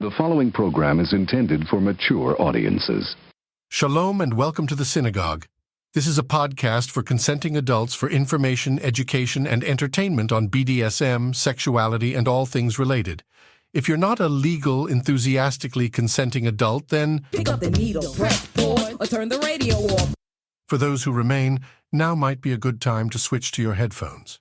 The following program is intended for mature audiences. Shalom and welcome to the SINagoguge. This is a podcast for consenting adults for information, education, and entertainment on BDSM, sexuality, and all things related. If you're not a legal, enthusiastically consenting adult, then pick up the needle, press pause, or turn the radio off. For those who remain, now might be a good time to switch to your headphones.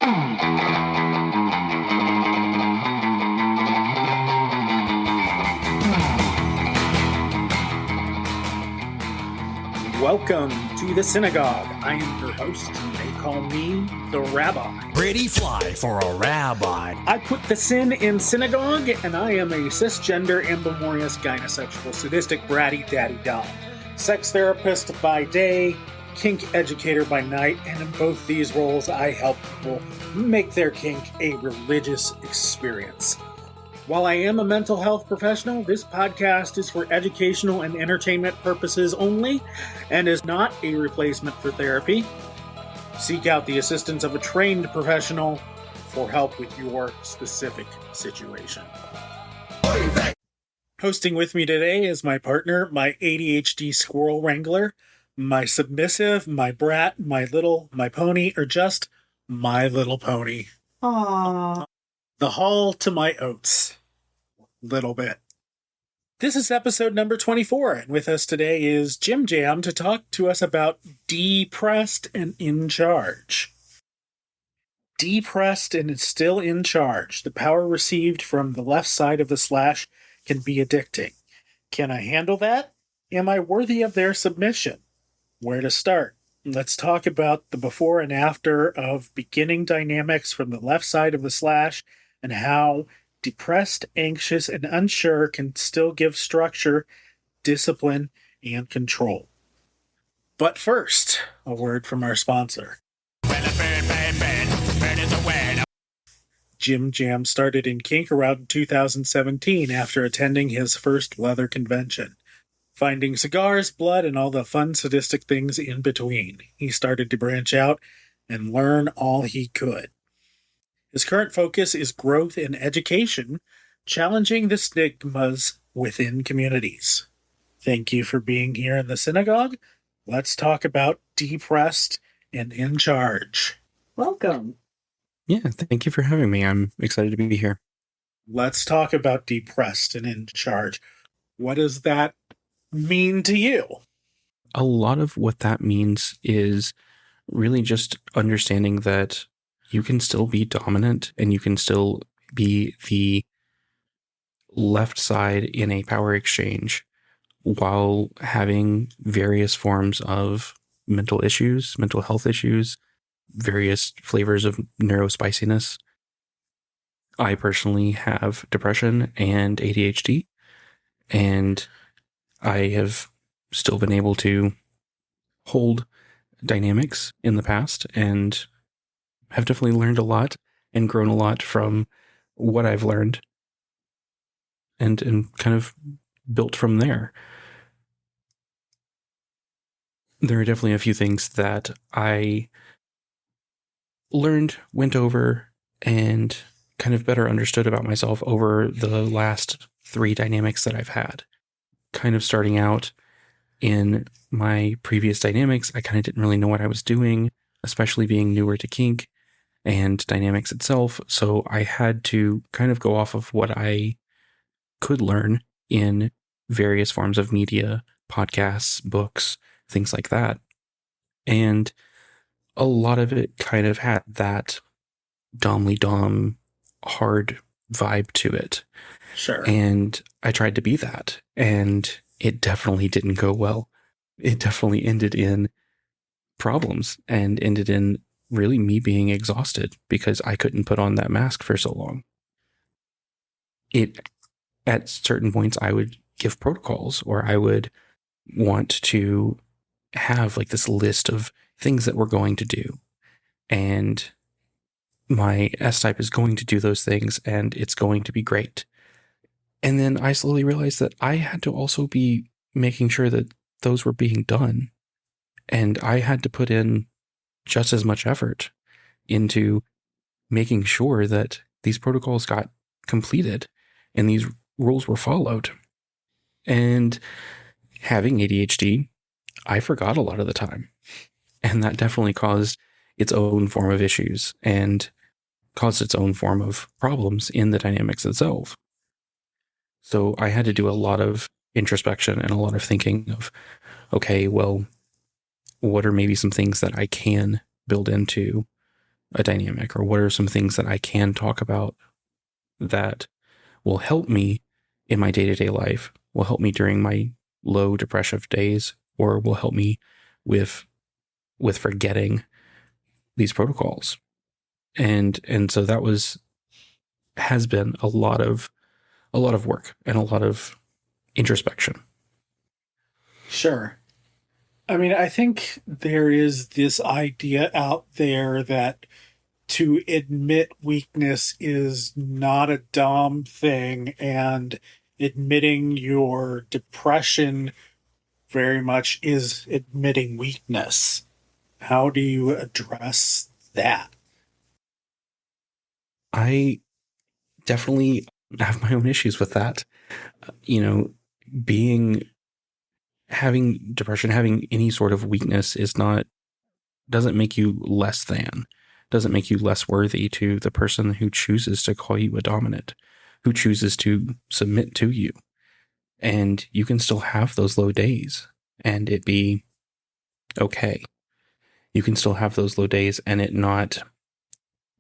Welcome to the SINagoguge. I am your host, and they call me the Rabbi. Pretty fly for a rabbi. I put the sin in synagogue, and I am a cisgender, ambimorous, gynesexual, sadistic, bratty, daddy dom. Sex therapist by day, kink educator by night, and in both these roles, I help people make their kink a religious experience. While I am a mental health professional, this podcast is for educational and entertainment purposes only and is not a replacement for therapy. Seek out the assistance of a trained professional for help with your specific situation. Hosting with me today is my partner, my ADHD squirrel wrangler, my submissive, my brat, my pony, or just my little pony. Aww. The Hall to my oats. Little bit. This is episode number 24, and with us today is JimJam to talk to us about depressed and in charge. Depressed and still in charge. The power received from the left side of the slash can be addicting. Can I handle that? Am I worthy of their submission? Where to start? Let's talk about the before and after of beginning dynamics from the left side of the slash and how depressed, anxious, and unsure can still give structure, discipline, and control. But first, a word from our sponsor. JimJam started in Kink around 2017 after attending his first leather convention. Finding cigars, blood, and all the fun sadistic things in between, he started to branch out and learn all he could. His current focus is growth in education, challenging the stigmas within communities. Thank you for being here in the SINagoguge. Let's talk about depressed and in charge. Welcome. Yeah, thank you for having me. I'm excited to be here. Let's talk about depressed and in charge. What does that mean to you? A lot of what that means is really just understanding that you can still be dominant and you can still be the left side in a power exchange while having various forms of mental issues, mental health issues, various flavors of neurospiciness. I personally have depression and ADHD, and I have still been able to hold dynamics in the past and have definitely learned a lot and grown a lot from what I've learned and kind of built from there. There are definitely a few things that I learned, went over, and kind of better understood about myself over the last 3 dynamics that I've had. Kind of starting out in my previous dynamics, I kind of didn't really know what I was doing, especially being newer to kink and dynamics itself. So I had to kind of go off of what I could learn in various forms of media, podcasts, books, things like that. And a lot of it kind of had that domly dom hard vibe to it. Sure. And I tried to be that, and it definitely didn't go well. It definitely ended in problems and ended in really me being exhausted because I couldn't put on that mask for so long. At certain points, I would give protocols, or I would want to have like this list of things that we're going to do. And my S-type is going to do those things, and it's going to be great. And then I slowly realized that I had to also be making sure that those were being done. And I had to put in just as much effort into making sure that these protocols got completed and these rules were followed. And having ADHD, I forgot a lot of the time. And that definitely caused its own form of issues and caused its own form of problems in the dynamics itself. So I had to do a lot of introspection and a lot of thinking of, okay, well, what are maybe some things that I can build into a dynamic, or what are some things that I can talk about that will help me in my day-to-day life, will help me during my low depressive days, or will help me with forgetting these protocols. And so that has been a lot of work and a lot of introspection. Sure. I mean, I think there is this idea out there that to admit weakness is not a dumb thing, and admitting your depression very much is admitting weakness. How do you address that? I definitely have my own issues with that. Having depression, having any sort of weakness doesn't make you less than, doesn't make you less worthy to the person who chooses to call you a dominant, who chooses to submit to you. And you can still have those low days and it be okay. You can still have those low days and it not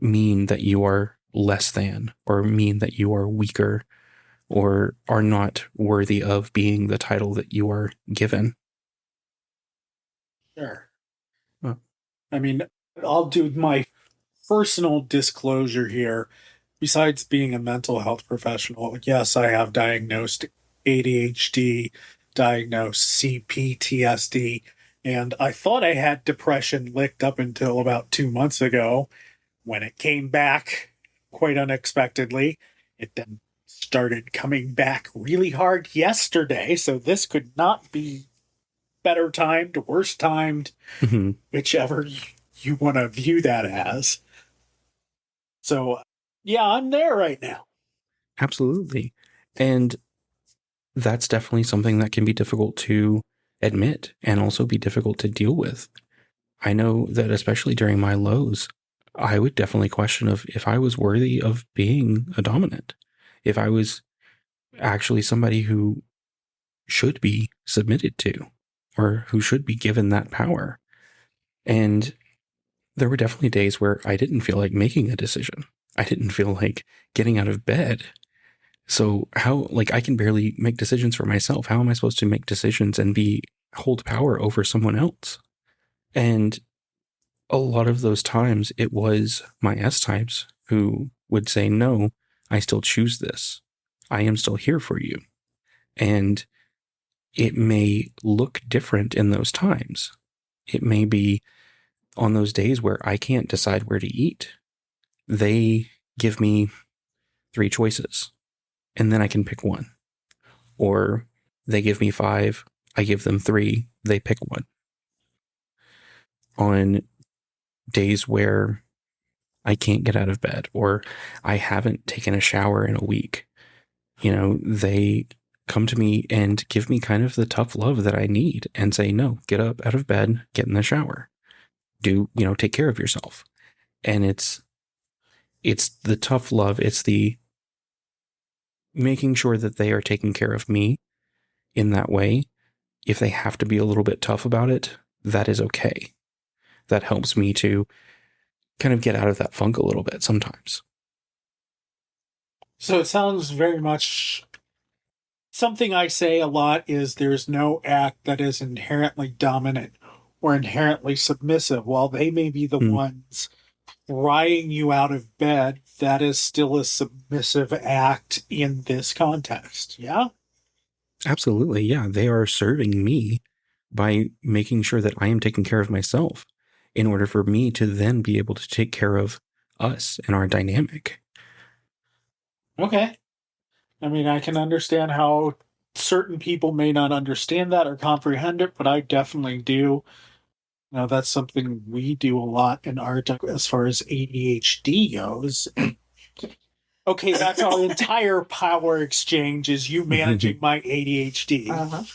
mean that you are less than, or mean that you are weaker, or are not worthy of being the title that you are given. Sure. Well, I mean, I'll do my personal disclosure here. Besides being a mental health professional, yes, I have diagnosed ADHD, diagnosed CPTSD, and I thought I had depression licked up until about 2 months ago when it came back quite unexpectedly. It then started coming back really hard yesterday, so this could not be better timed, worse timed, whichever you want to view that as. So, yeah, I'm there right now. Absolutely. And that's definitely something that can be difficult to admit and also be difficult to deal with. I know that especially during my lows, I would definitely question if I was worthy of being a dominant, if I was actually somebody who should be submitted to, or who should be given that power. And there were definitely days where I didn't feel like making a decision. I didn't feel like getting out of bed. So I can barely make decisions for myself. How am I supposed to make decisions and hold power over someone else? And a lot of those times it was my S-types who would say, no, I still choose this. I am still here for you. And it may look different in those times. It may be on those days where I can't decide where to eat. They give me 3 choices and then I can pick one. Or they give me 5, I give them 3, they pick one. On days where I can't get out of bed or I haven't taken a shower in a week, they come to me and give me kind of the tough love that I need and say, no, get up out of bed, get in the shower, take care of yourself. And it's the tough love. It's the making sure that they are taking care of me in that way. If they have to be a little bit tough about it, that is okay. That helps me to kind of get out of that funk a little bit sometimes. So it sounds very much something I say a lot is there's no act that is inherently dominant or inherently submissive. While they may be the ones prying you out of bed, that is still a submissive act in this context. Yeah? Absolutely. Yeah. They are serving me by making sure that I am taking care of myself in order for me to then be able to take care of us and our dynamic. Okay. I mean, I can understand how certain people may not understand that or comprehend it, but I definitely do. Now, that's something we do a lot in art as far as ADHD goes. Okay, that's our entire power exchange is you managing my ADHD.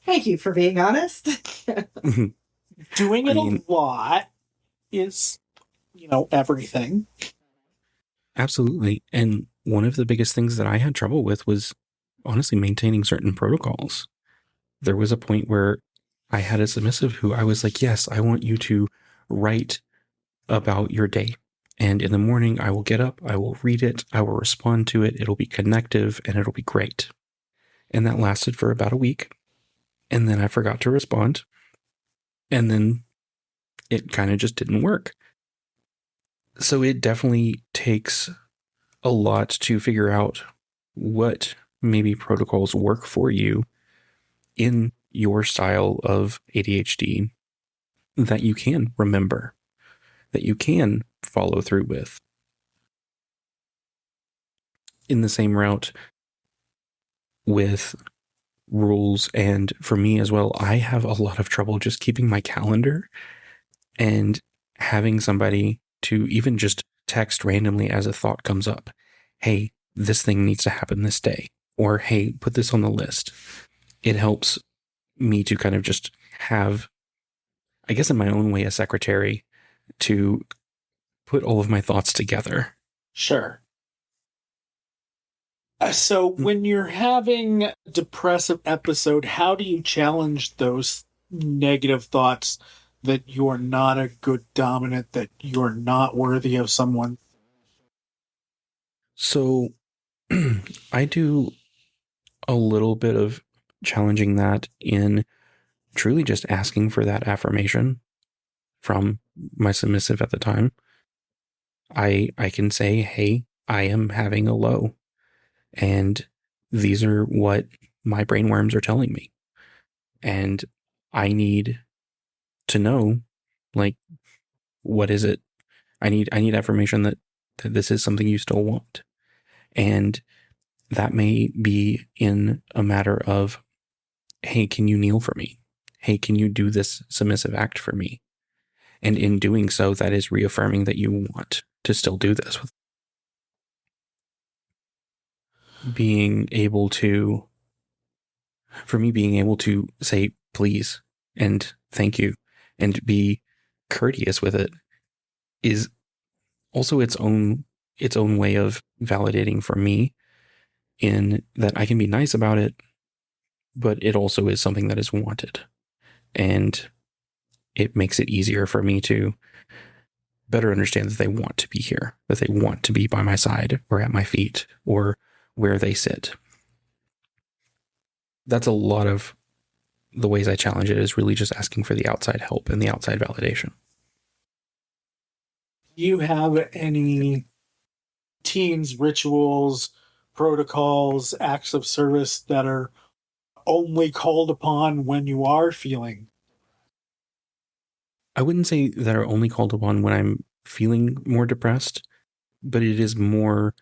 Thank you for being honest. Doing it a lot is, everything. Absolutely. And one of the biggest things that I had trouble with was honestly maintaining certain protocols. There was a point where I had a submissive who I was like, yes, I want you to write about your day. And in the morning, I will get up, I will read it, I will respond to it. It'll be connective and it'll be great. And that lasted for about a week. And then I forgot to respond. And then it kind of just didn't work. So it definitely takes a lot to figure out what maybe protocols work for you in your style of ADHD that you can remember, that you can follow through with. In the same route with rules, and for me as well, I have a lot of trouble just keeping my calendar and having somebody to even just text randomly as a thought comes up. Hey, this thing needs to happen this day. Or, hey, put this on the list. It helps me to kind of just have, I guess in my own way, a secretary to put all of my thoughts together. Sure. So when you're having a depressive episode, how do you challenge those negative thoughts that you're not a good dominant, that you're not worthy of someone? So I do a little bit of challenging that in truly just asking for that affirmation from my submissive at the time. I can say, hey, I am having a low, and these are what my brainworms are telling me. And I need to know, like, what is it? I need affirmation that this is something you still want. And that may be in a matter of, hey, can you kneel for me? Hey, can you do this submissive act for me? And in doing so, that is reaffirming that you want to still do this. Being able to say please and thank you and be courteous with it is also its own way of validating for me, in that I can be nice about it, but it also is something that is wanted. And it makes it easier for me to better understand that they want to be here, that they want to be by my side or at my feet or where they sit. That's a lot of the ways I challenge it, is really just asking for the outside help and the outside validation. Do you have any teams, rituals, protocols, acts of service that are only called upon when you are feeling? I wouldn't say that are only called upon when I'm feeling more depressed, but it is more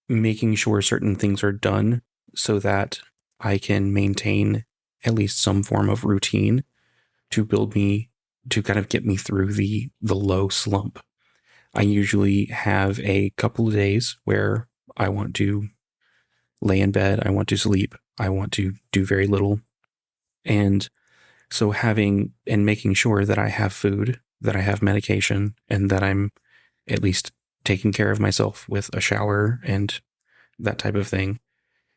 making sure certain things are done so that I can maintain at least some form of routine to build me, to kind of get me through the low slump. I usually have a couple of days where I want to lay in bed, I want to sleep, I want to do very little. And so having and making sure that I have food, that I have medication, and that I'm at least taking care of myself with a shower and that type of thing,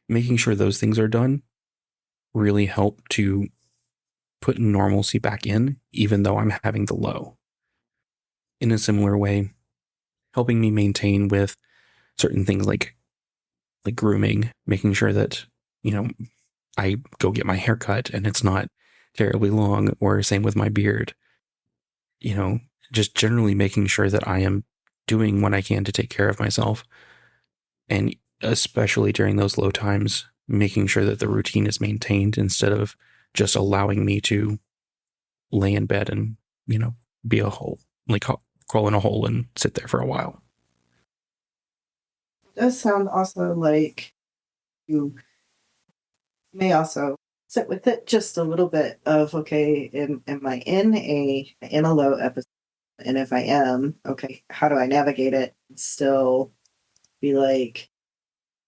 making sure those things are done really help to put normalcy back in, even though I'm having the low. In a similar way, helping me maintain with certain things like grooming, making sure that, I go get my hair cut and it's not terribly long, or same with my beard. Just generally making sure that I am doing what I can to take care of myself. And especially during those low times, making sure that the routine is maintained instead of just allowing me to lay in bed and, be a hole, like crawl in a hole and sit there for a while. It does sound also like you may also sit with it just a little bit of, okay, am I in a low episode? And if I am, okay, how do I navigate it and still be like,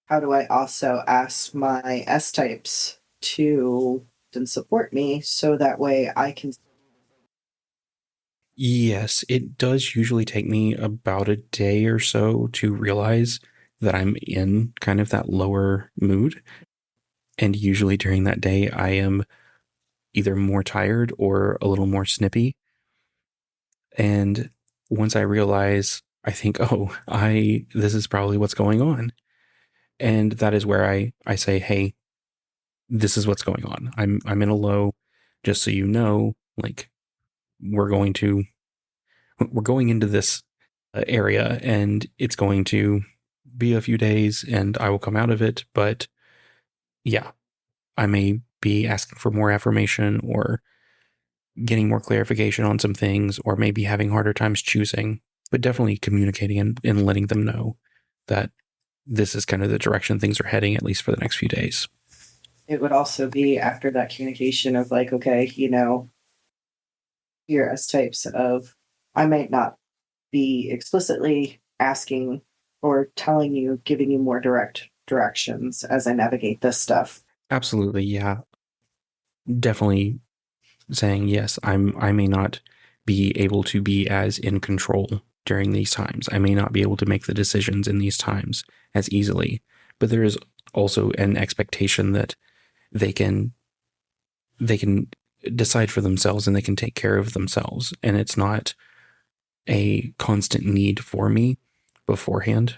how do I also ask my S types to then support me so that way I can. Yes, it does usually take me about a day or so to realize that I'm in kind of that lower mood. And usually during that day, I am either more tired or a little more snippy. And once I realize, I think, oh, this is probably what's going on. And that is where I say, hey, this is what's going on. I'm in a low, just so you know, like we're going into this area and it's going to be a few days and I will come out of it. But yeah, I may be asking for more affirmation or getting more clarification on some things, or maybe having harder times choosing, but definitely communicating and letting them know that this is kind of the direction things are heading, at least for the next few days. It would also be after that communication of like, okay, your S types of, I might not be explicitly asking or telling you, giving you more direct directions as I navigate this stuff. Absolutely. Yeah. Definitely saying, yes, I may not be able to be as in control during these times. I may not be able to make the decisions in these times as easily, but there is also an expectation that they can decide for themselves and they can take care of themselves. And it's not a constant need for me beforehand.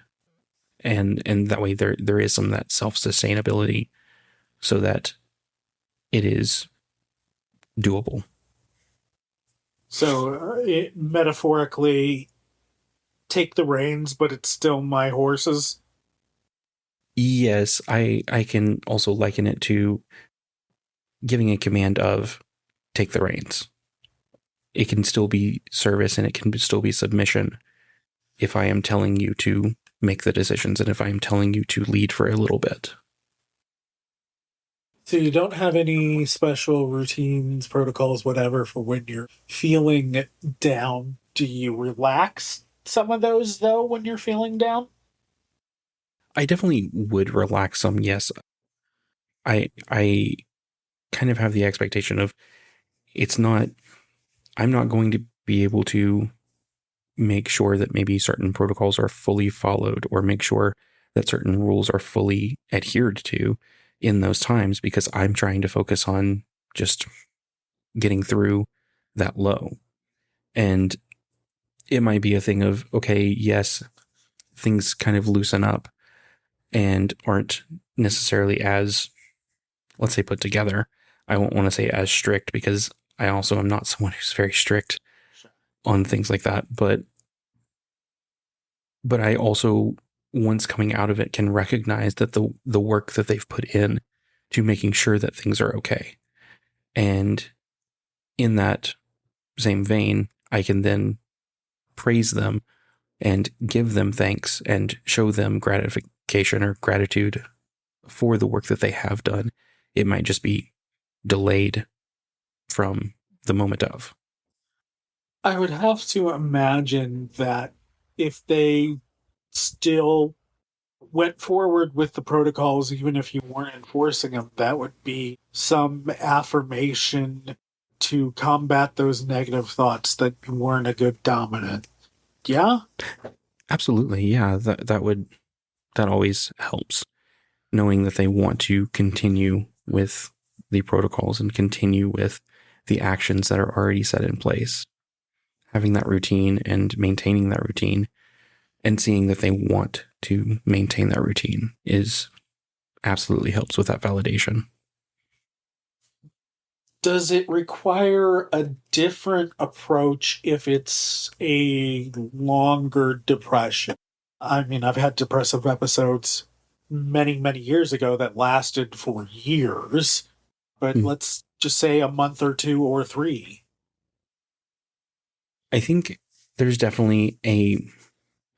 And that way there is some of that self-sustainability so that it is doable. So it metaphorically take the reins, but it's still my horses. Yes, I can also liken it to giving a command of take the reins. It can still be service and it can still be submission if I am telling you to make the decisions and if I am telling you to lead for a little bit. So you don't have any special routines, protocols, whatever, for when you're feeling down. Do you relax some of those, though, when you're feeling down? I definitely would relax some, yes. I kind of have the expectation of I'm not going to be able to make sure that maybe certain protocols are fully followed or make sure that certain rules are fully adhered to in those times because I'm trying to focus on just getting through that low. And it might be a thing of, okay, yes, things kind of loosen up and aren't necessarily as, let's say, put together. I won't want to say as strict because I also am not someone who's very strict on things like that. But I also, once coming out of it, can recognize that the work that they've put in to making sure that things are okay. And in that same vein, I can then praise them and give them thanks and show them gratification or gratitude for the work that they have done. It might just be delayed from the moment of. I would have to imagine that if they still went forward with the protocols, even if you weren't enforcing them, that would be some affirmation to combat those negative thoughts that you weren't a good dominant. Yeah? Absolutely. Yeah. That always helps. Knowing that they want to continue with the protocols and continue with the actions that are already set in place. Having that routine and maintaining that routine and seeing that they want to maintain that routine is absolutely helps with that validation. Does it require a different approach if it's a longer depression? I mean, I've had depressive episodes many, many years ago that lasted for years, but let's just say a month or 2 or 3. I think there's definitely a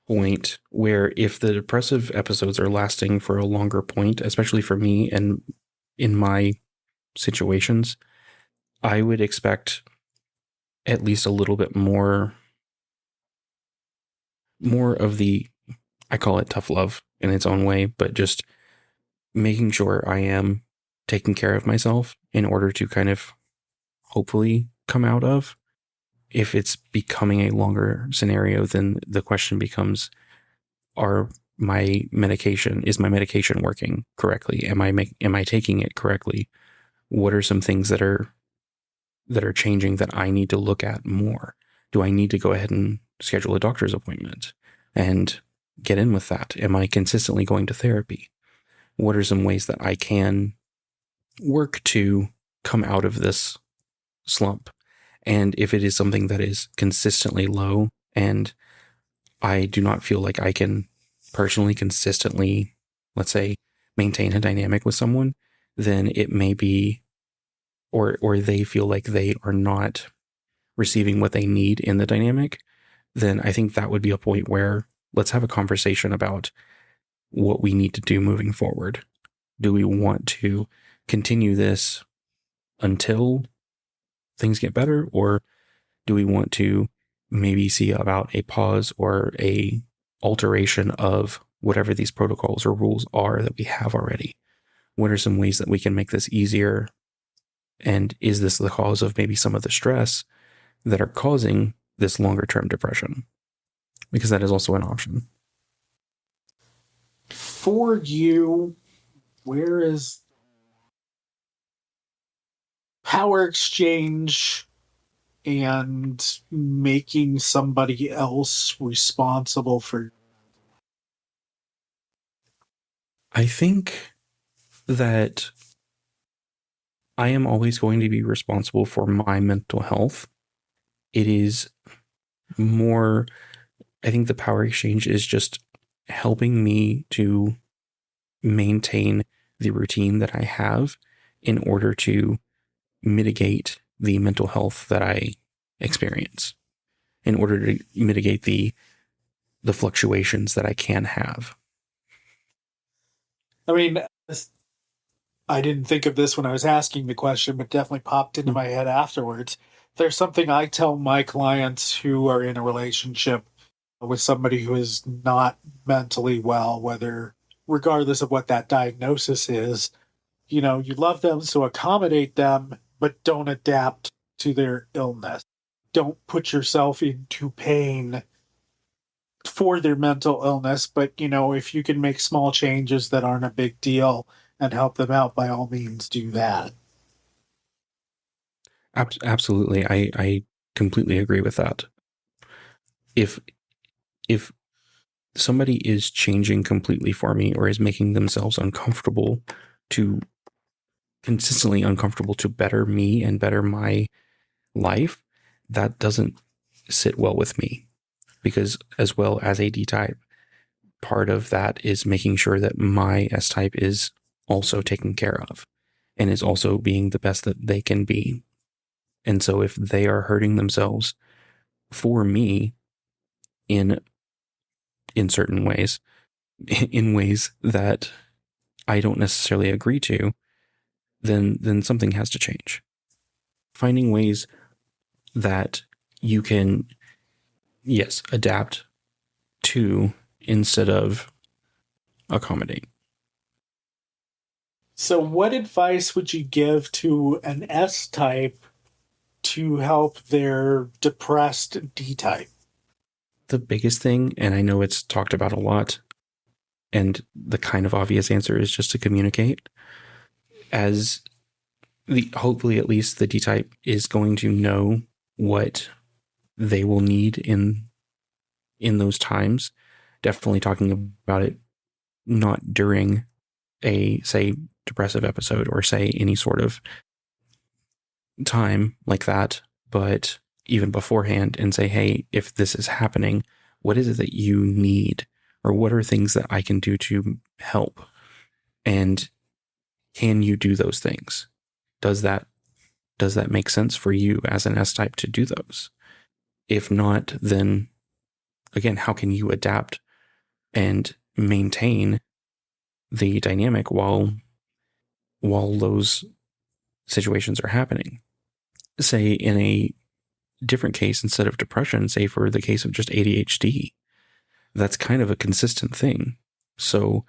point where if the depressive episodes are lasting for a longer point, especially for me and in my situations, I would expect at least a little bit more more of the, I call it tough love in its own way, but just making sure I am taking care of myself in order to kind of hopefully come out of. If it's becoming a longer scenario, then the question becomes, is my medication working correctly? Am I taking it correctly? What are some things that are changing that I need to look at more? Do I need to go ahead and schedule a doctor's appointment and get in with that? Am I consistently going to therapy? What are some ways that I can work to come out of this slump? And if it is something that is consistently low and I do not feel like I can personally consistently, let's say, maintain a dynamic with someone, then it may be, or they feel like they are not receiving what they need in the dynamic, then I think that would be a point where let's have a conversation about what we need to do moving forward. Do we want to continue this until things get better, or do we want to maybe see about a pause or a alteration of whatever these protocols or rules are that we have already? What are some ways that we can make this easier? And is this the cause of maybe some of the stress that are causing this longer term depression? Because that is also an option. For you, where is power exchange and making somebody else responsible for? I think that I am always going to be responsible for my mental health. It is more, I think the power exchange is just helping me to maintain the routine that I have in order to mitigate the mental health that I experience, in order to mitigate the fluctuations that I can have. I mean, I didn't think of this when I was asking the question, but definitely popped into my head afterwards. There's something I tell my clients who are in a relationship with somebody who is not mentally well, regardless of what that diagnosis is. You know, you love them, so accommodate them, but don't adapt to their illness. Don't put yourself into pain for their mental illness, but, you know, if you can make small changes that aren't a big deal and help them out, by all means, do that. Absolutely. I completely agree with that. If somebody is changing completely for me or is making themselves consistently uncomfortable to better me and better my life, that doesn't sit well with me. Because as well as a D-type, part of that is making sure that my S-type is also taken care of and is also being the best that they can be. And so if they are hurting themselves for me in certain ways, in ways that I don't necessarily agree to, then something has to change. Finding ways that you can, yes, adapt to instead of accommodate. So what advice would you give to an S-type to help their depressed D-type? The biggest thing, and I know it's talked about a lot, and the kind of obvious answer is just to communicate. Hopefully at least the D-type is going to know what they will need in those times. Definitely talking about it not during a, say, depressive episode or say any sort of time like that, but even beforehand, and say, hey, if this is happening, what is it that you need? Or what are things that I can do to help? And can you do those things? Does that make sense for you as an S-type to do those? If not, then again, how can you adapt and maintain the dynamic while those situations are happening? Say in a different case, instead of depression, say for the case of just ADHD, that's kind of a consistent thing. So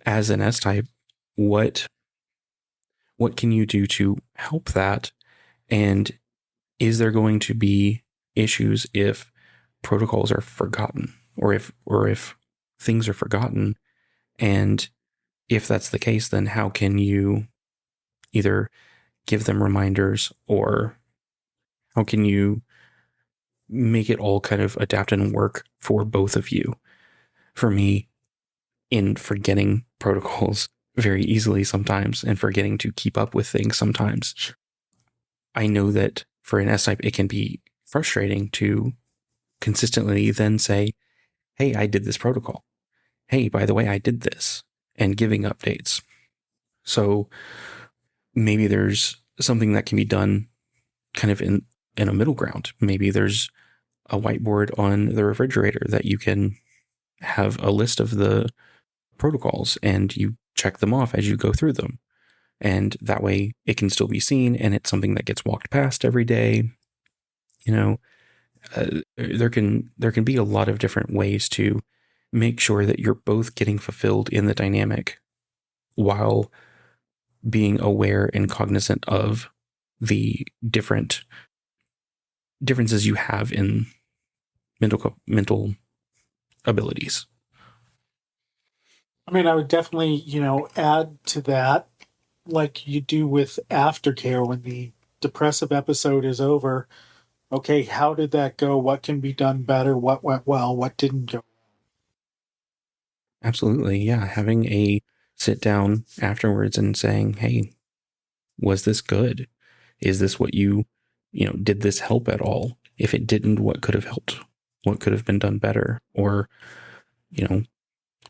as an S-type, what can you do to help that? And is there going to be issues if protocols are forgotten, or if things are forgotten? And if that's the case, then how can you either give them reminders, or how can you make it all kind of adapt and work for both of you? For me, in forgetting protocols very easily sometimes and forgetting to keep up with things sometimes, I know that for an S-type, it can be frustrating to consistently then say, hey, I did this protocol. Hey, by the way, I did this, and giving updates. So maybe there's something that can be done kind of in a middle ground. Maybe there's a whiteboard on the refrigerator that you can have a list of the protocols and you check them off as you go through them. And that way it can still be seen, and it's something that gets walked past every day. There can be a lot of different ways to make sure that you're both getting fulfilled in the dynamic while being aware and cognizant of the differences you have in mental abilities. I mean, I would definitely, add to that, like you do with aftercare when the depressive episode is over. Okay, how did that go? What can be done better? What went well? What didn't go? Absolutely. Yeah. Having a sit down afterwards and saying, hey, was this good? Is this what did this help at all? If it didn't, what could have helped? What could have been done better? Or,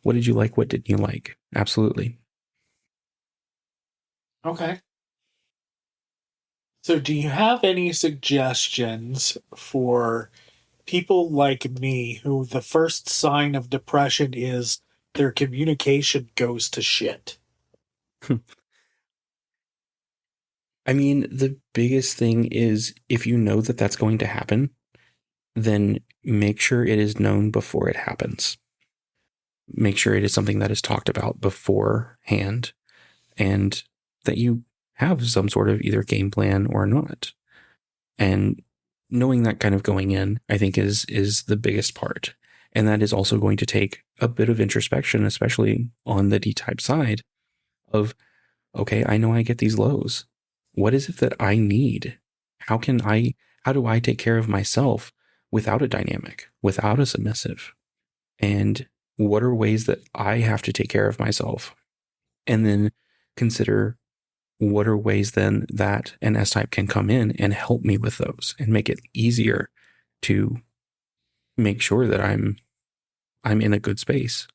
what did you like? What didn't you like? Absolutely. Okay. So do you have any suggestions for people like me who the first sign of depression is their communication goes to shit? I mean, the biggest thing is if you know that that's going to happen, then make sure it is known before it happens. Make sure it is something that is talked about beforehand, and that you have some sort of either game plan or not. And knowing that kind of going in, I think is the biggest part. And that is also going to take a bit of introspection, especially on the D-type side of, okay, I know I get these lows. What is it that I need? How do I take care of myself without a dynamic, without a submissive? And what are ways that I have to take care of myself? And then consider what are ways then that an S-type can come in and help me with those and make it easier to make sure that I'm in a good space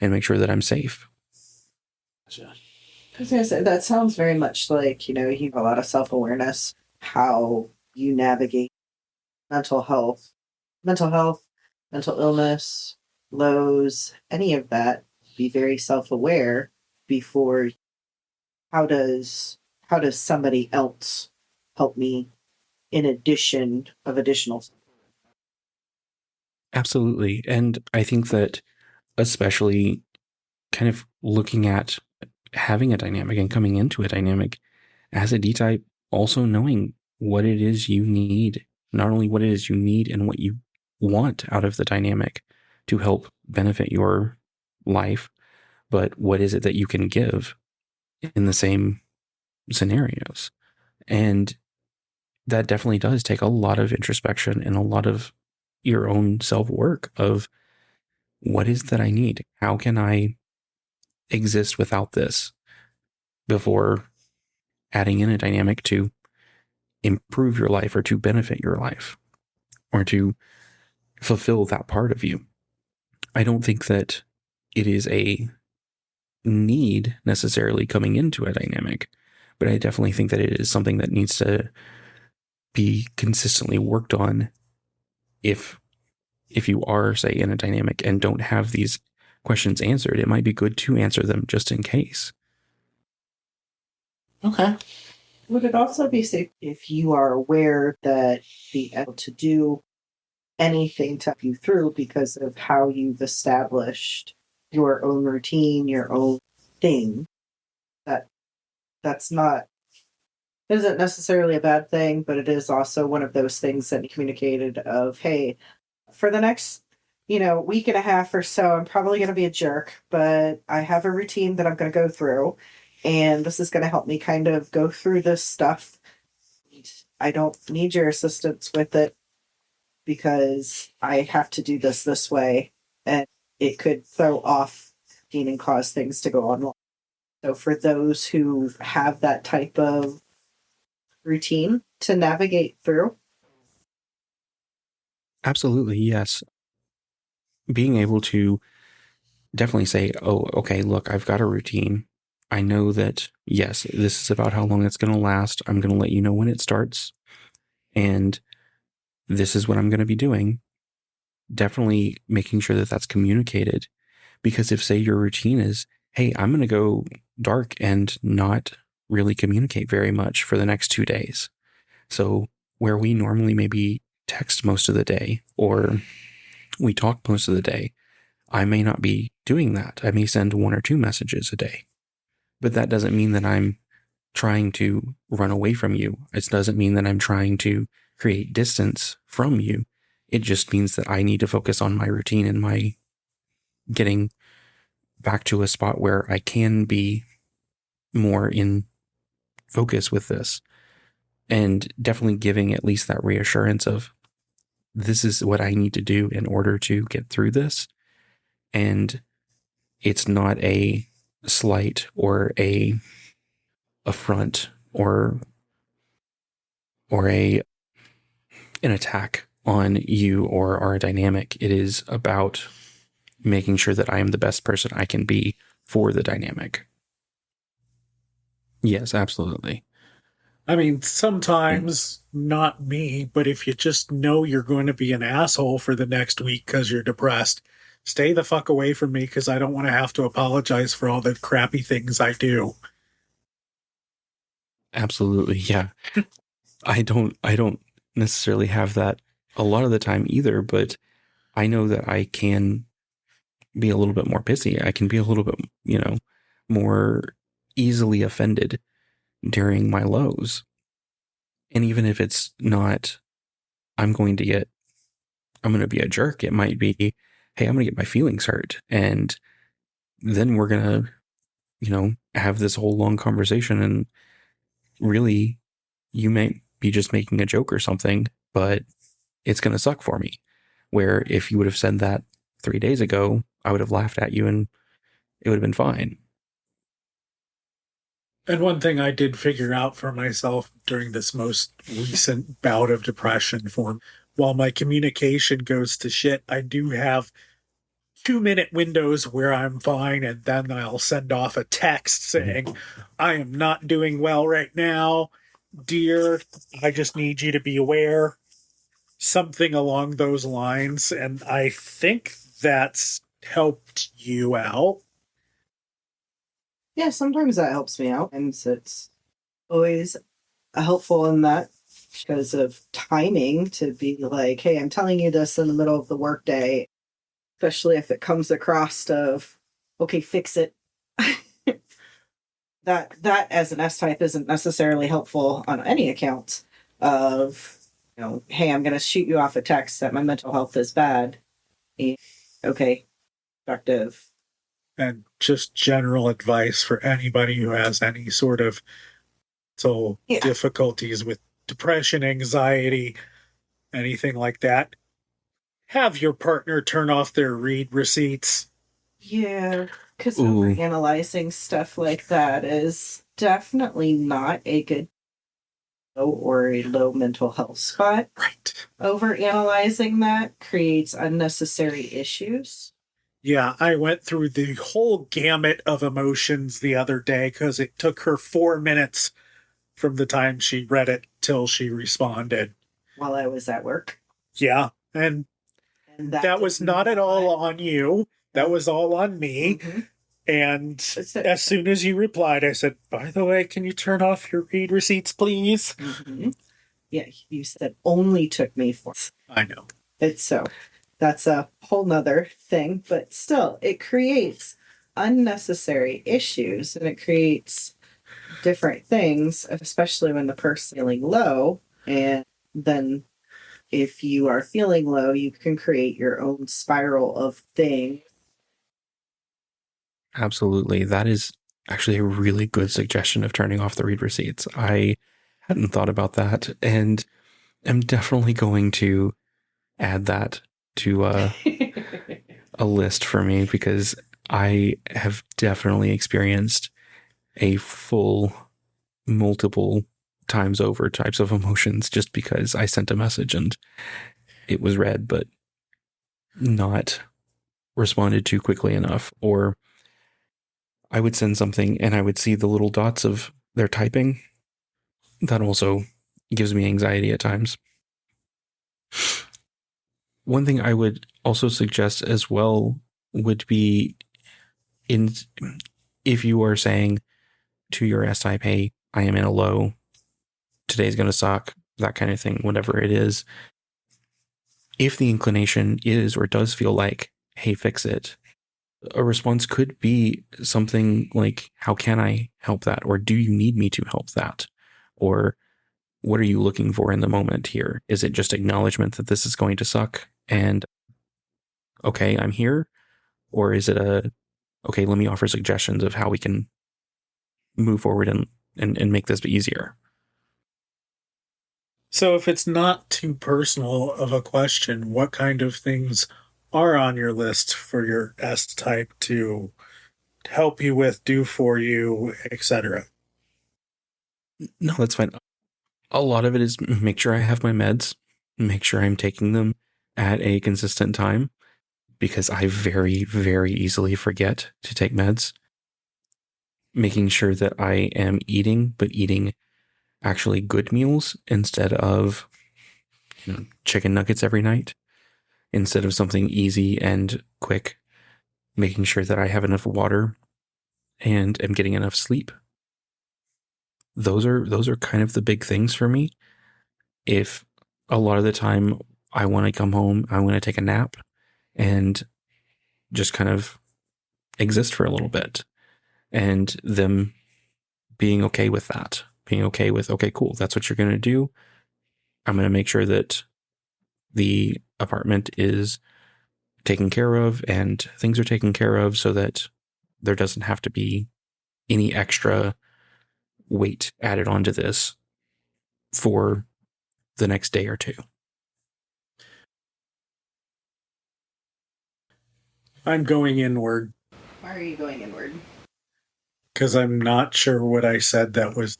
and make sure that I'm safe. I was going to say, that sounds very much like, you have a lot of self-awareness, how you navigate mental health, mental illness, lows, any of that. Be very self-aware before how does somebody else help me in additional. Absolutely. And I think that especially kind of looking at having a dynamic and coming into a dynamic as a D-type, also knowing what it is you need, not only what it is you need and what you want out of the dynamic to help benefit your life, but what is it that you can give in the same scenarios. And that definitely does take a lot of introspection and a lot of your own self-work of what is that I need? How can I exist without this before adding in a dynamic to improve your life or to benefit your life or to fulfill that part of you? I don't think that it is a need necessarily coming into a dynamic, but I definitely think that it is something that needs to be consistently worked on if you are, say, in a dynamic and don't have these questions answered. It might be good to answer them just in case. Okay. Would it also be safe if you are aware that be able to do anything to help you through because of how you've established your own routine, your own thing. That's not isn't necessarily a bad thing, but it is also one of those things that you communicated of, hey, for the next, week and a half or so, I'm probably going to be a jerk, but I have a routine that I'm going to go through, and this is going to help me kind of go through this stuff. I don't need your assistance with it because I have to do this way, and it could throw off and cause things to go on. So for those who have that type of routine to navigate through. Absolutely, yes. Being able to definitely say, oh, okay, look, I've got a routine. I know that, yes, this is about how long it's going to last. I'm going to let you know when it starts. And this is what I'm going to be doing. Definitely making sure that that's communicated. Because if, say, your routine is, hey, I'm going to go dark and not really communicate very much for the next 2 days. So where we normally maybe text most of the day or we talk most of the day, I may not be doing that. I may send 1 or 2 messages a day. But that doesn't mean that I'm trying to run away from you. It doesn't mean that I'm trying to create distance from you. It just means that I need to focus on my routine and my getting back to a spot where I can be more in focus with this, and definitely giving at least that reassurance of this is what I need to do in order to get through this. And it's not a slight or a affront or an attack on you or our dynamic. It is about making sure that I am the best person I can be for the dynamic. Yes, absolutely. I mean, sometimes not me, but if you just know you're going to be an asshole for the next week because you're depressed, stay the fuck away from me because I don't want to have to apologize for all the crappy things I do. Absolutely, yeah. I don't necessarily have that a lot of the time either, but I know that I can be a little bit more pissy. I can be a little bit, more easily offended during my lows. And even if it's not, I'm going to be a jerk. It might be, hey, I'm going to get my feelings hurt. And then we're going to, have this whole long conversation. And really, you may be just making a joke or something, but it's going to suck for me. Where if you would have said that 3 days ago, I would have laughed at you and it would have been fine. And one thing I did figure out for myself during this most recent bout of depression while my communication goes to shit, I do have 2-minute windows where I'm fine, and then I'll send off a text saying, I am not doing well right now. Dear, I just need you to be aware. Something along those lines. And I think that's helped you out. Yeah, sometimes that helps me out. And it's always helpful in that because of timing to be like, hey, I'm telling you this in the middle of the workday, especially if it comes across of, okay, fix it. that as an S-type isn't necessarily helpful on any account of, hey, I'm going to shoot you off a text that my mental health is bad. And, okay, productive. And just general advice for anybody who has any sort of difficulties with depression, anxiety, anything like that. Have your partner turn off their read receipts. Yeah, because overanalyzing stuff like that is definitely not a good or a low mental health spot. Right. Overanalyzing that creates unnecessary issues. Yeah, I went through the whole gamut of emotions the other day because it took her 4 minutes from the time she read it till she responded. While I was at work. Yeah, and that was not at all on you. That was all on me. Mm-hmm. And as soon as you replied, I said, by the way, can you turn off your read receipts, please? Mm-hmm. Yeah, you said only took me 4. I know. It's so that's a whole nother thing, but still, it creates unnecessary issues and it creates different things, especially when the person's feeling low. And then if you are feeling low, you can create your own spiral of things. Absolutely. That is actually a really good suggestion of turning off the read receipts. I hadn't thought about that, and I'm definitely going to add that to a list for me, because I have definitely experienced a full multiple times over types of emotions just because I sent a message and it was read but not responded to quickly enough, or I would send something and I would see the little dots of their typing. That also gives me anxiety at times. One thing I would also suggest as well would be if you are saying to your S-type, hey, I am in a low, today's going to suck, that kind of thing, whatever it is. If the inclination is or does feel like, hey, fix it, a response could be something like, how can I help that? Or do you need me to help that? Or what are you looking for in the moment here? Is it just acknowledgement that this is going to suck and okay, I'm here? Or is it okay, let me offer suggestions of how we can move forward and make this easier? So if it's not too personal of a question, what kind of things are on your list for your S type to help you with, do for you, etc.? No, that's fine. A lot of it is make sure I have my meds, make sure I'm taking them at a consistent time, because I very, very easily forget to take meds. Making sure that I am eating, but eating actually good meals instead of, chicken nuggets every night, instead of something easy and quick. Making sure that I have enough water and am getting enough sleep. Those are kind of the big things for me. If a lot of the time I want to come home, I want to take a nap and just kind of exist for a little bit, and them being okay with that, being okay with, okay, cool, that's what you're going to do. I'm going to make sure that the apartment is taken care of and things are taken care of so that there doesn't have to be any extra weight added onto this for the next day or two. I'm going inward Why are you going inward? because I'm not sure what I said that was.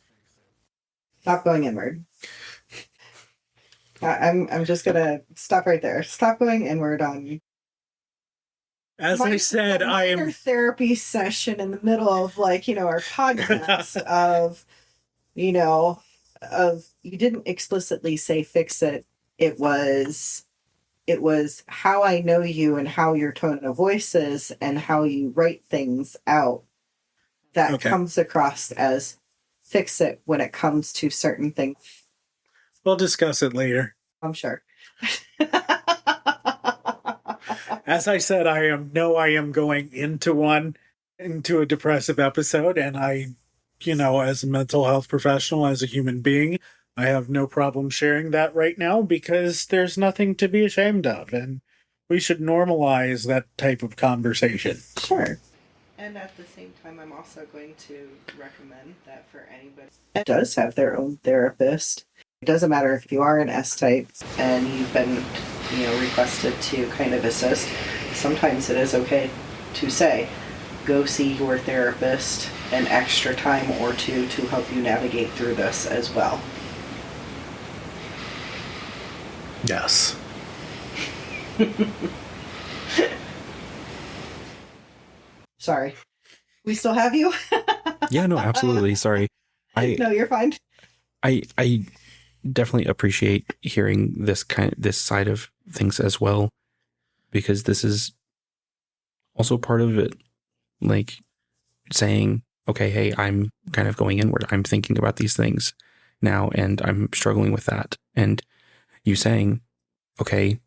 Stop going inward. I'm just gonna stop right there. Stop going inward on. As I said, I am therapy session in the middle of our podcast of you didn't explicitly say fix it. It was how I know you and how your tone of voice is and how you write things out that comes across as fix it when it comes to certain things. We'll discuss it later. I'm sure. As I said, I am going into a depressive episode, and I, as a mental health professional, as a human being, I have no problem sharing that right now because there's nothing to be ashamed of, and we should normalize that type of conversation. Sure. And at the same time, I'm also going to recommend that for anybody that does have their own therapist, it doesn't matter if you are an S-type and you've been, requested to kind of assist. Sometimes it is okay to say, go see your therapist an extra time or two to help you navigate through this as well. Yes. Sorry. We still have you? Yeah, no, absolutely. Sorry. No, you're fine. I definitely appreciate hearing this side of things as well, because this is also part of it, like saying, okay, hey, I'm kind of going inward. I'm thinking about these things now and I'm struggling with that. And you saying, okay,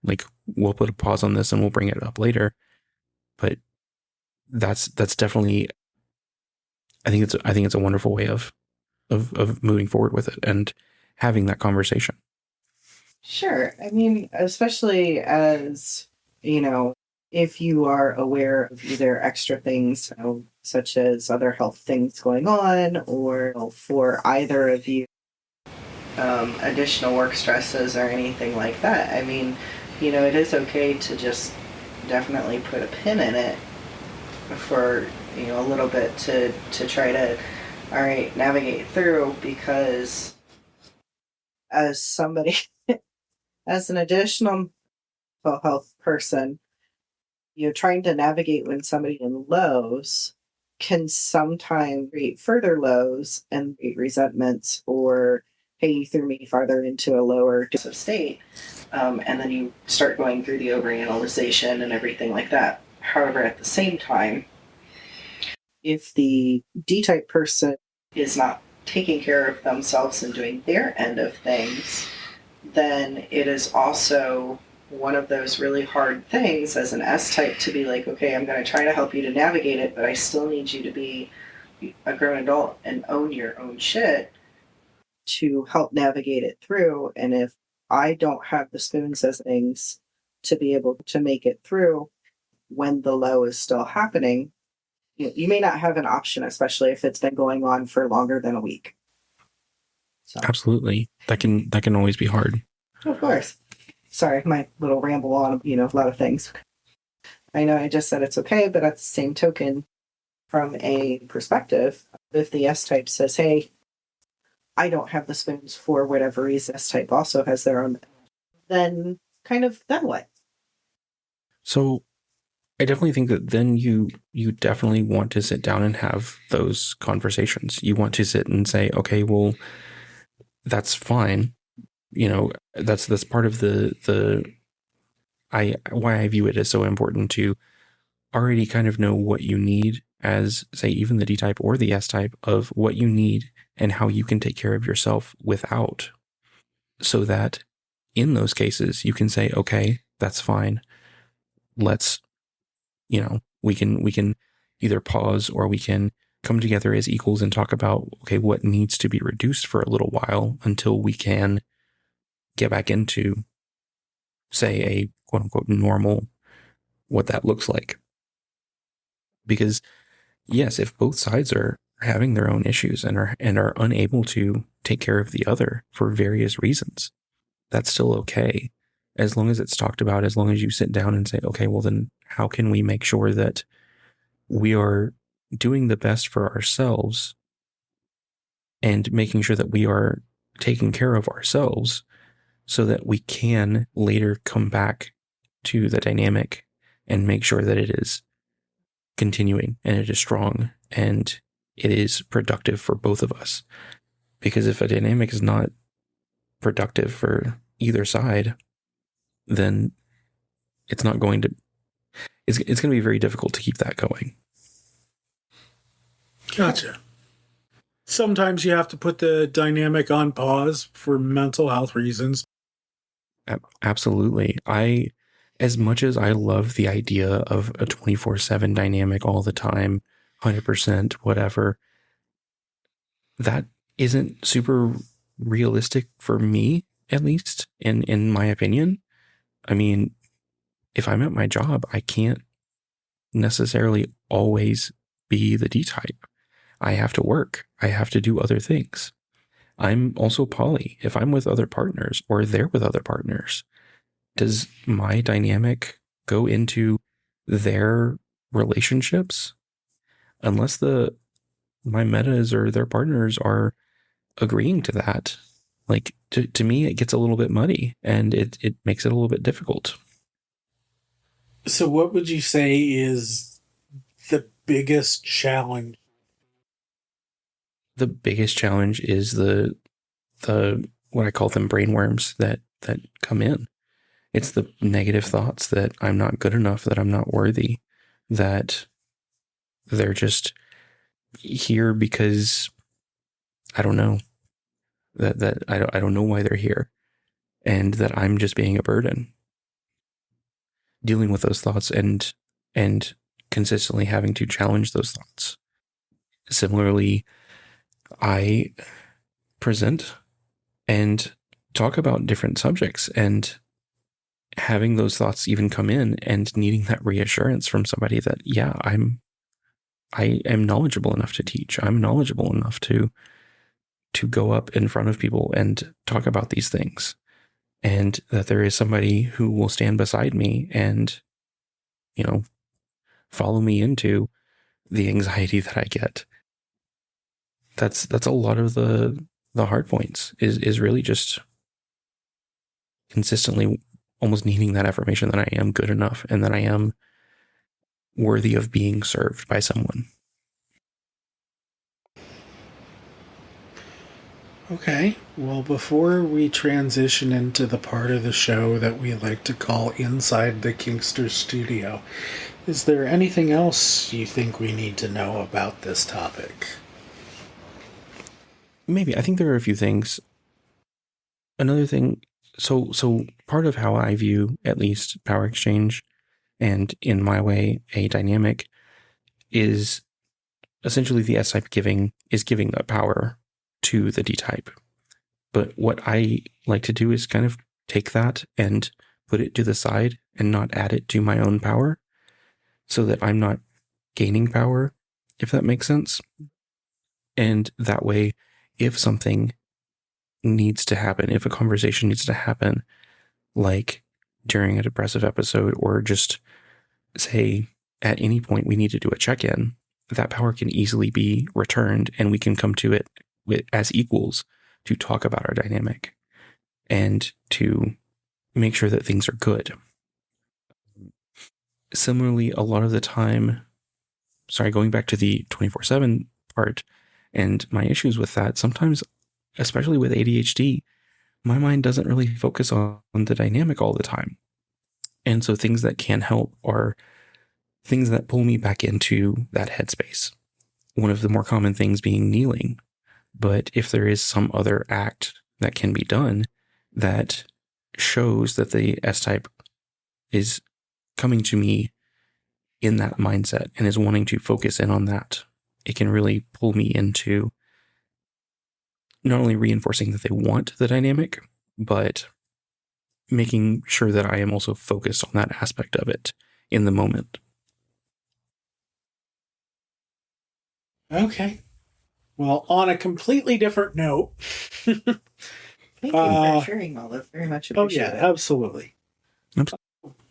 Like, we'll put a pause on this and we'll bring it up later. But that's definitely, I think it's a wonderful way of moving forward with it and having that conversation. Sure. I mean, especially as, if you are aware of either extra things, such as other health things going on, or for either of you, additional work stresses or anything like that. I mean, it is okay to just definitely put a pin in it for, a little bit to try to, all right, navigate through, because as somebody, as an additional mental health person, trying to navigate when somebody in lows can sometimes create further lows and create resentments, or, hey, you threw me farther into a lower depressive state, and then you start going through the overanalyzation and everything like that. However, at the same time, if the D-type person is not taking care of themselves and doing their end of things, then it is also one of those really hard things as an S-type to be like, okay, I'm going to try to help you to navigate it, but I still need you to be a grown adult and own your own shit to help navigate it through. And if I don't have the spoons as things to be able to make it through when the low is still happening, you may not have an option, especially if it's been going on for longer than a week. So. Absolutely. That can always be hard. Of course. Sorry, my little ramble on, a lot of things. I know I just said it's okay, but at the same token, from a perspective, if the S-type says, hey, I don't have the spoons for whatever reason, S-type also has their own, then what? So I definitely think that then you definitely want to sit down and have those conversations. You want to sit and say, okay, well, that's fine. That's part of why I view it as so important to already kind of know what you need as, say, even the D-type or the S-type, of what you need and how you can take care of yourself without, so that in those cases you can say, okay, that's fine. Let's, we can either pause, or we can come together as equals and talk about, okay, what needs to be reduced for a little while until we can get back into, say, a quote unquote normal, what that looks like. Because yes, if both sides are having their own issues and are unable to take care of the other for various reasons, that's still okay. As long as it's talked about, as long as you sit down and say, okay, well then how can we make sure that we are doing the best for ourselves and making sure that we are taking care of ourselves so that we can later come back to the dynamic and make sure that it is continuing and it is strong and it is productive for both of us. Because if a dynamic is not productive for either side, then it's not going to, it's going to be very difficult to keep that going. Gotcha. Sometimes you have to put the dynamic on pause for mental health reasons. Absolutely. As much as I love the idea of a 24/7 dynamic all the time, 100%, whatever, that isn't super realistic for me, at least, in my opinion. I mean, if I'm at my job, I can't necessarily always be the D-type. I have to work. I have to do other things. I'm also poly. If I'm with other partners or they're with other partners, does my dynamic go into their relationships? Unless my metas or their partners are agreeing to that, like to me, it gets a little bit muddy and it makes it a little bit difficult. So what would you say is the biggest challenge? The biggest challenge is the what I call them brainworms that come in. It's the negative thoughts that I'm not good enough, that I'm not worthy, that they're just here because I don't know, that I don't know why they're here, and that I'm just being a burden. dealing with those thoughts and consistently having to challenge those thoughts. Similarly, I present and talk about different subjects, and having those thoughts even come in and needing that reassurance from somebody that, yeah, I am knowledgeable enough to teach. I'm knowledgeable enough to go up in front of people and talk about these things, and that there is somebody who will stand beside me and, follow me into the anxiety that I get. That's a lot of the hard points is really just consistently almost needing that affirmation that I am good enough and that I am worthy of being served by someone. Okay, well, before we transition into the part of the show that we like to call Inside the Kinkster Studio, is there anything else you think we need to know about this topic? Maybe. I think there are a few things. Another thing, so part of how I view, at least, power exchange, and in my way, a dynamic, is essentially the S-type giving that power to the D-type. But what I like to do is kind of take that and put it to the side and not add it to my own power, so that I'm not gaining power, if that makes sense. And that way, if something needs to happen, if a conversation needs to happen, like during a depressive episode, or just say at any point we need to do a check-in, that power can easily be returned, and we can come to it as equals to talk about our dynamic and to make sure that things are good. Similarly, a lot of the time, going back to the 24/7 part and my issues with that, sometimes, especially with ADHD, my mind doesn't really focus on the dynamic all the time. And so things that can help are things that pull me back into that headspace. One of the more common things being kneeling. But if there is some other act that can be done that shows that the S-type is coming to me in that mindset and is wanting to focus in on that, it can really pull me into not only reinforcing that they want the dynamic, but making sure that I am also focused on that aspect of it in the moment. Okay. Well, on a completely different note. Thank you for sharing, Olive. Very much appreciate it. Absolutely.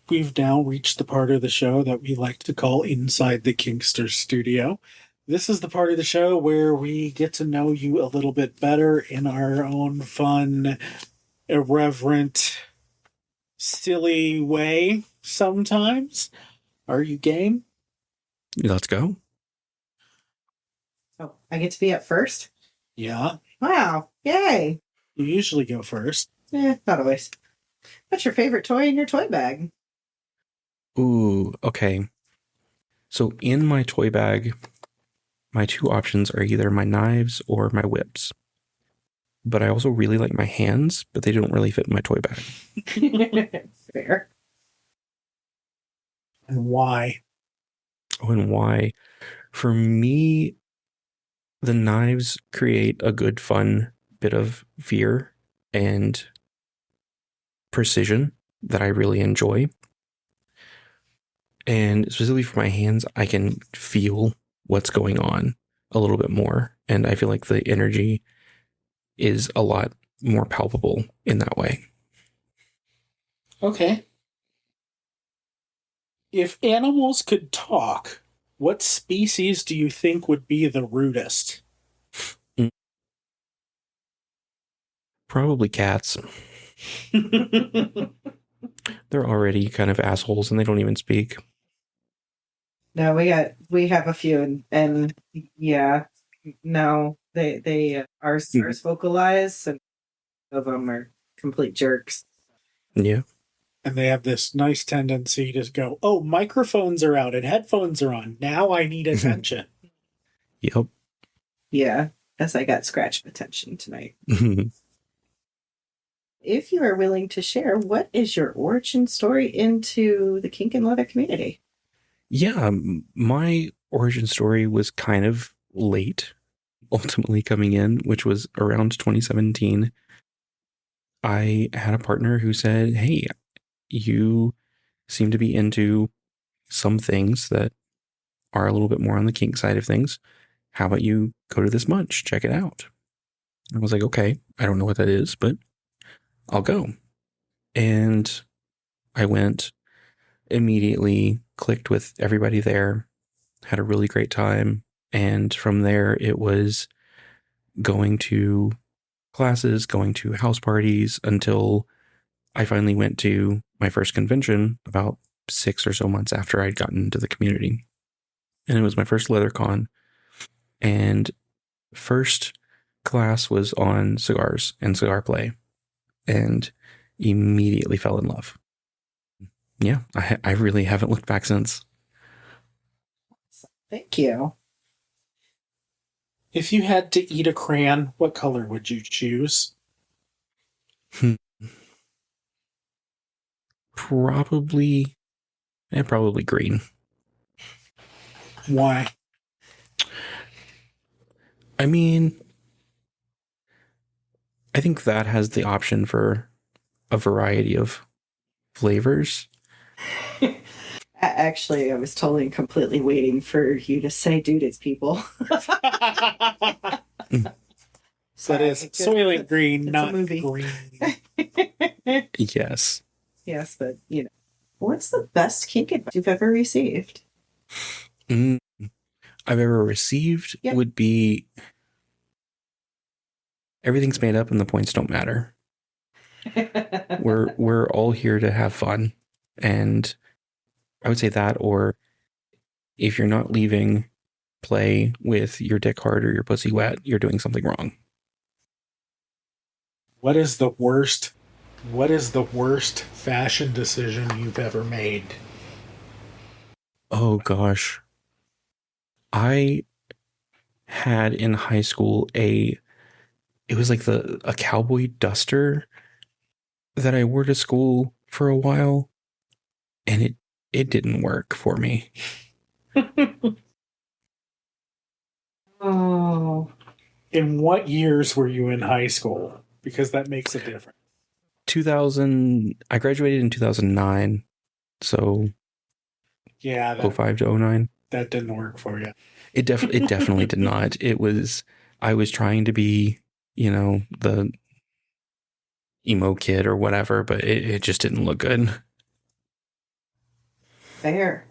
We've now reached the part of the show that we like to call Inside the Kinkster Studio. This is the part of the show where we get to know you a little bit better in our own fun, irreverent, silly way sometimes. Are you game? Let's go. Oh, I get to be up first? Yeah. Wow. Yay. You usually go first. Not always. What's your favorite toy in your toy bag? Ooh, okay. So in my toy bag, my two options are either my knives or my whips. But I also really like my hands, but they don't really fit in my toy bag. Fair. And why? Oh, and why? For me, the knives create a good, fun bit of fear and precision that I really enjoy. And specifically for my hands, I can feel what's going on a little bit more. And I feel like the energy is a lot more palpable in that way. Okay. If animals could talk, what species do you think would be the rudest? Probably cats. They're already kind of assholes and they don't even speak. No, we have a few, and yeah, no, they are vocalize, and of them are complete jerks. Yeah. And they have this nice tendency to go, oh, microphones are out and headphones are on. Now I need attention. Yep. Yeah, as I got scratched attention tonight. if you are willing to share, what is your origin story into the kink and leather community? Yeah, my origin story was kind of late, ultimately coming in, which was around 2017. I had a partner who said, hey, you seem to be into some things that are a little bit more on the kink side of things. How about you go to this munch? Check it out. I was like, okay, I don't know what that is, but I'll go. And I went, immediately clicked with everybody there, had a really great time. And from there, it was going to classes, going to house parties until I finally went to my first convention about 6 or so months after I'd gotten into the community. And it was my first LeatherCon. And first class was on cigars and cigar play, and immediately fell in love. Yeah, I really haven't looked back since. Thank you. If you had to eat a crayon, what color would you choose? Probably green. Why? I mean, I think that has the option for a variety of flavors. Actually, I was totally and completely waiting for you to say, dude, it's people. So it is Soylent Green, not a movie. green. Yes. Yes, but, what's the best kink advice you've ever received? I've ever received would be everything's made up and the points don't matter. We're all here to have fun. And I would say that, or if you're not leaving play with your dick hard or your pussy wet, you're doing something wrong. What is the worst fashion decision you've ever made? Oh gosh. I had in high school it was like a cowboy duster that I wore to school for a while, and it didn't work for me. Oh. In what years were you in high school? Because that makes a difference. I graduated in 2009, so yeah, 05 to 09. That didn't work for you. It definitely did not. I was trying to be, the emo kid or whatever, but it just didn't look good. Fair.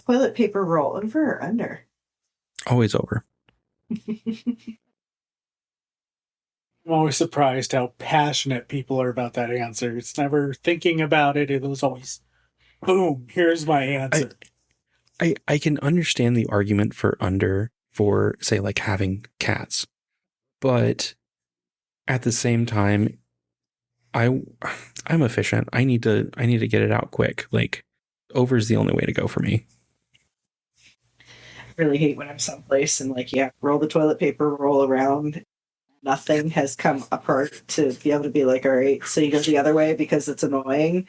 Toilet paper roll, over or under? Always over. I'm always surprised how passionate people are about that answer. It's never thinking about it. It was always, boom, here's my answer. I can understand the argument for under for, say, like having cats. But at the same time, I'm efficient. I need to get it out quick. Like, over is the only way to go for me. I really hate when I'm someplace and roll the toilet paper roll around. Nothing has come apart to be able to be like, all right, so you go the other way because it's annoying,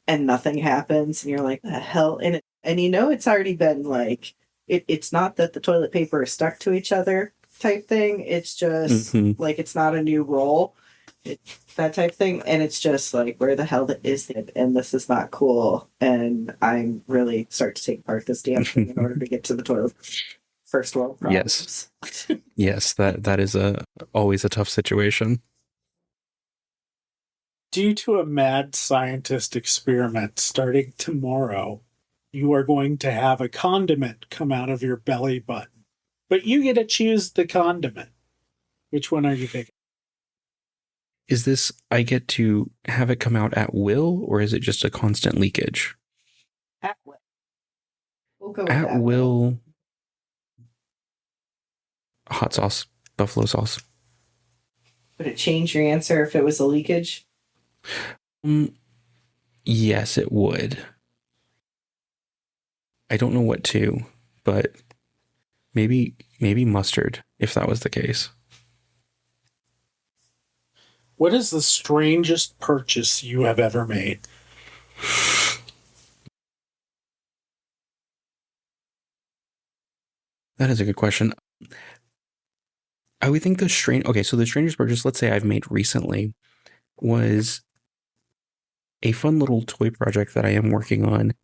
and nothing happens, and you're like, the hell? And it's already been like, it's not that the toilet paper is stuck to each other type thing. It's just like, it's not a new roll, that type thing. And it's just like, where the hell is it? And this is not cool. And I'm really start to take apart this damn thing in order to get to the toilet. First world problems. Yes, that is always a tough situation. Due to a mad scientist experiment starting tomorrow, you are going to have a condiment come out of your belly button. But you get to choose the condiment. Which one are you picking? Is this, I get to have it come out at will, or is it just a constant leakage? At will. We'll go with at will. Hot sauce, buffalo sauce. Would it change your answer if it was a leakage? Yes, it would. I don't know what to, but maybe mustard, if that was the case. What is the strangest purchase you have ever made? That is a good question. I would think the strangest purchase, let's say I've made recently, was a fun little toy project that I am working on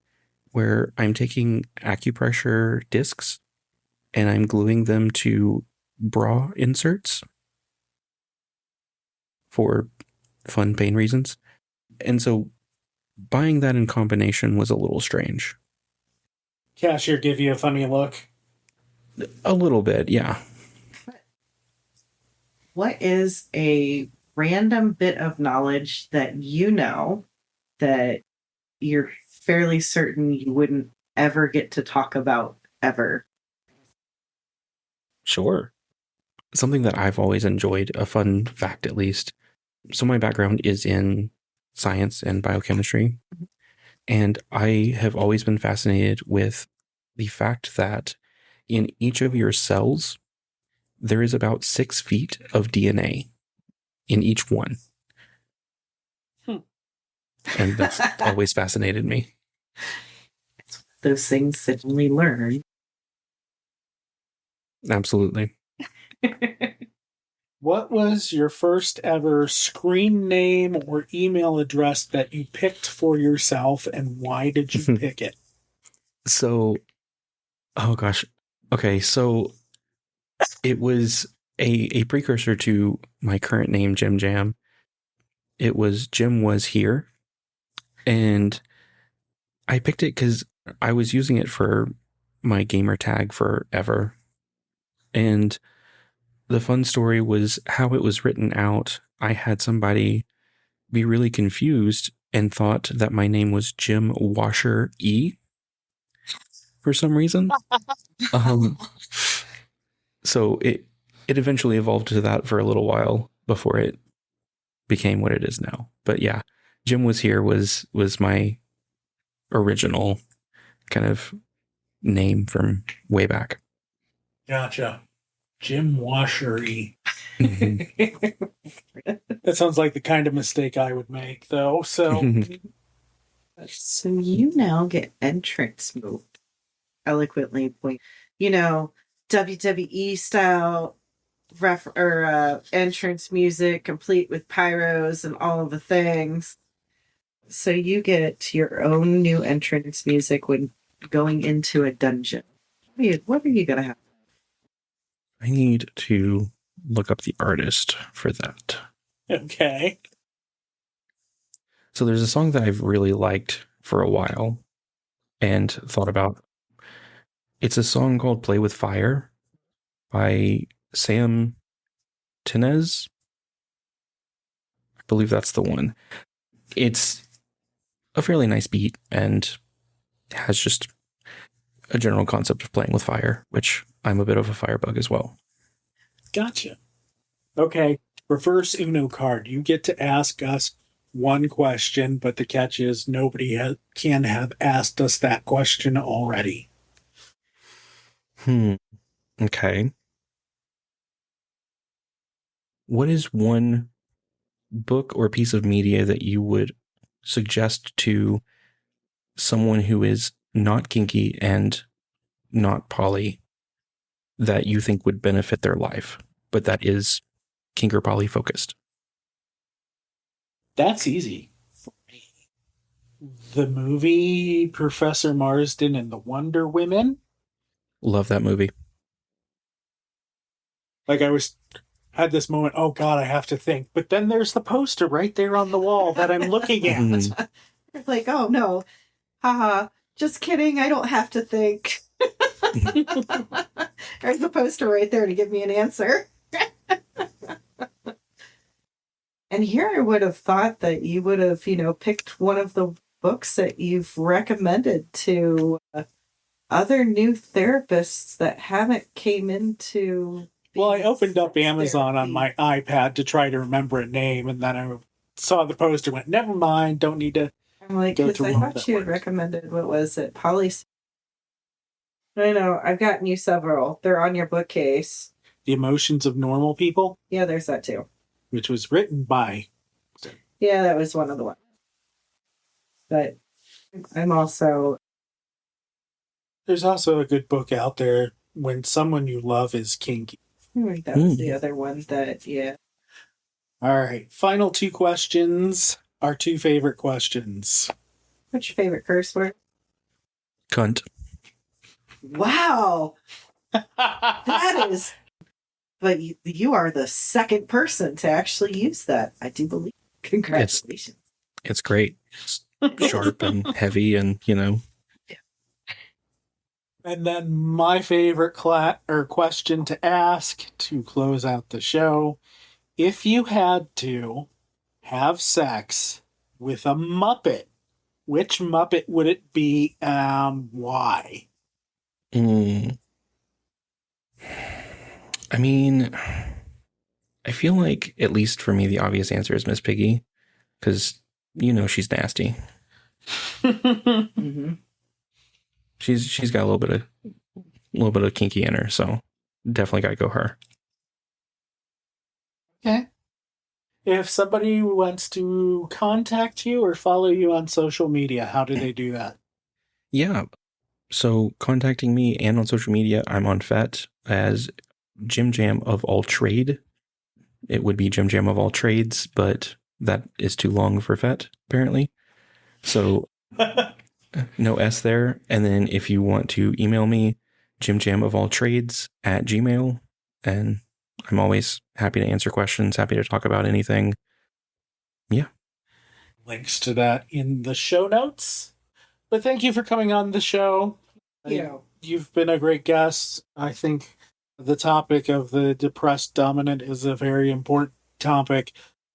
where I'm taking acupressure discs and I'm gluing them to bra inserts for fun pain reasons. And so buying that in combination was a little strange. Cashier give you a funny look? A little bit, yeah. What is a random bit of knowledge that you know that you're fairly certain you wouldn't ever get to talk about ever? Sure. Something that I've always enjoyed, a fun fact at least. So my background is in science and biochemistry. And I have always been fascinated with the fact that in each of your cells, there is about 6 feet of DNA in each one. And that's always fascinated me. It's those things that we learn. Absolutely. What was your first ever screen name or email address that you picked for yourself, and why did you pick it? So, oh gosh. Okay, so it was a precursor to my current name, JimJam. It was Jim Was Here. And I picked it because I was using it for my gamer tag forever. And the fun story was how it was written out. I had somebody be really confused and thought that my name was Jim Washer E for some reason. So it eventually evolved to that for a little while before it became what it is now. But yeah, Jim Was Here was my original kind of name from way back. Gotcha. Jim Washery. Mm-hmm. That sounds like the kind of mistake I would make, though. So, So you now get entrance move. Eloquently point. WWE style entrance music, complete with pyros and all of the things. So you get your own new entrance music when going into a dungeon. What are you going to have? I need to look up the artist for that. okay. So there's a song that I've really liked for a while and thought about. It's a song called Play with Fire by Sam Tinez. I believe that's the one. It's a fairly nice beat and has just a general concept of playing with fire, which I'm a bit of a firebug as well. Gotcha. Okay. Reverse Uno card. You get to ask us one question, but the catch is nobody can have asked us that question already. Okay. What is one book or piece of media that you would suggest to someone who is not kinky and not poly that you think would benefit their life, but that is kink or poly focused? That's easy for me. The movie Professor Marsden and the Wonder Women. Love that movie. Like had this moment, oh God, I have to think. But then there's the poster right there on the wall that I'm looking at. Like, oh no, haha, just kidding, I don't have to think. There's the poster right there to give me an answer. And here I would have thought that you would have, picked one of the books that you've recommended to other new therapists that haven't came into... Well, I opened up Amazon on my iPad to try to remember a name, and then I saw the poster, went, never mind, don't need to. I'm like, because I thought you had recommended, what was it, I know, I've gotten you several. They're on your bookcase. The Emotions of Normal People? Yeah, there's that too. which was written by... Yeah, that was one of the ones. But I'm also... There's also a good book out there, When Someone You Love Is Kinky. That was the other one that, yeah. All right. Final 2 questions. Our 2 favorite questions. What's your favorite curse word? Cunt. Wow! That is... But you are the second person to actually use that. I do believe. Congratulations. It's great. It's sharp and heavy and, And then my favorite question to ask to close out the show. If you had to have sex with a Muppet, which Muppet would it be and why? I mean, I feel like, at least for me, the obvious answer is Miss Piggy, because she's nasty. Mm-hmm. She's got a little bit of kinky in her, so definitely got to go her. Okay. If somebody wants to contact you or follow you on social media, how do they do that? Yeah. So contacting me and on social media, I'm on FET as JimJam of all trade. It would be JimJam of all trades, but that is too long for FET, apparently. So no S there. And then if you want to email me, JimJamofAllTrades@gmail.com. And I'm always happy to answer questions, happy to talk about anything. Yeah. Links to that in the show notes. But thank you for coming on the show. Yeah. You've been a great guest. I think the topic of the depressed dominant is a very important topic.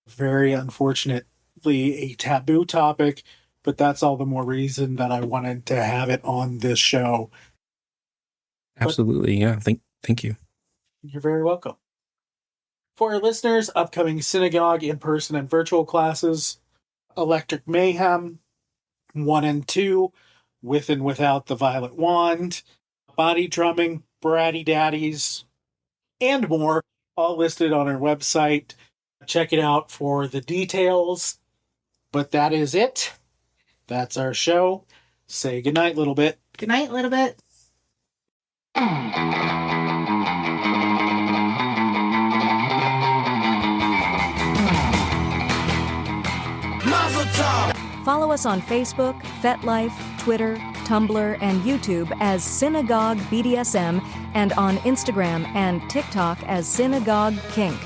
Very unfortunately a taboo topic, but that's all the more reason that I wanted to have it on this show. Absolutely. Yeah. Thank you. You're very welcome. For our listeners, upcoming SINagogue in-person and virtual classes, Electric Mayhem 1 and 2, with and without the violet wand, body drumming, bratty daddies, and more, all listed on our website. Check it out for the details. But that is it. That's our show. Say goodnight, little bit. Good night, little bit. Follow us on Facebook, FetLife, Twitter, Tumblr, and YouTube as SINagogue BDSM, and on Instagram and TikTok as SINagogue Kink.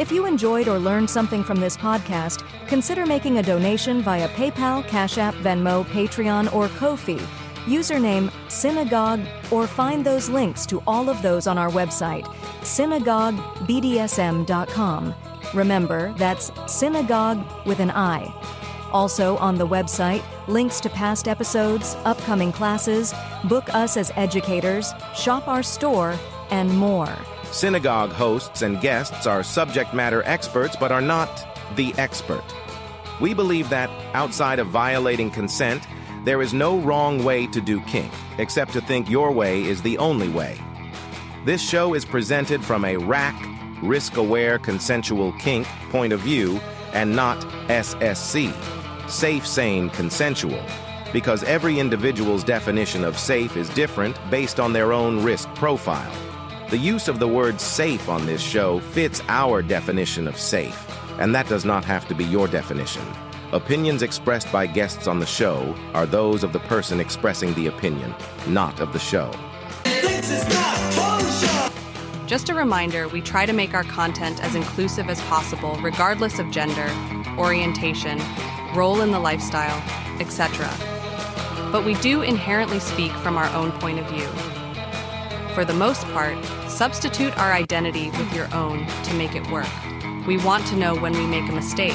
If you enjoyed or learned something from this podcast, consider making a donation via PayPal, Cash App, Venmo, Patreon, or Ko-fi. Username SINagogue, or find those links to all of those on our website, SINagogueBDSM.com. Remember, that's SINagogue with an I. Also on the website, links to past episodes, upcoming classes, book us as educators, shop our store, and more. SINagogue hosts and guests are subject matter experts but are not the expert. We believe that, outside of violating consent, there is no wrong way to do kink, except to think your way is the only way. This show is presented from a RAC, risk-aware consensual kink point of view, and not SSC, safe, sane, consensual, because every individual's definition of safe is different based on their own risk profile. The use of the word safe on this show fits our definition of safe, and that does not have to be your definition. Opinions expressed by guests on the show are those of the person expressing the opinion, not of the show. Just a reminder, we try to make our content as inclusive as possible, regardless of gender, orientation, role in the lifestyle, etc. But we do inherently speak from our own point of view. For the most part, substitute our identity with your own to make it work. We want to know when we make a mistake,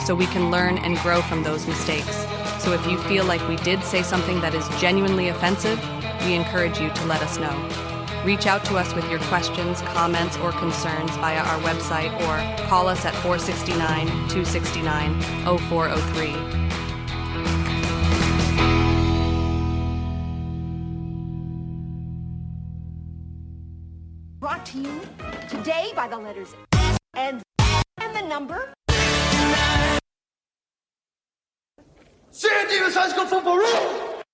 so we can learn and grow from those mistakes. So if you feel like we did say something that is genuinely offensive, we encourage you to let us know. Reach out to us with your questions, comments, or concerns via our website or call us at 469-269-0403. Brought to you today by the letters and the a number? San Diego High School football room!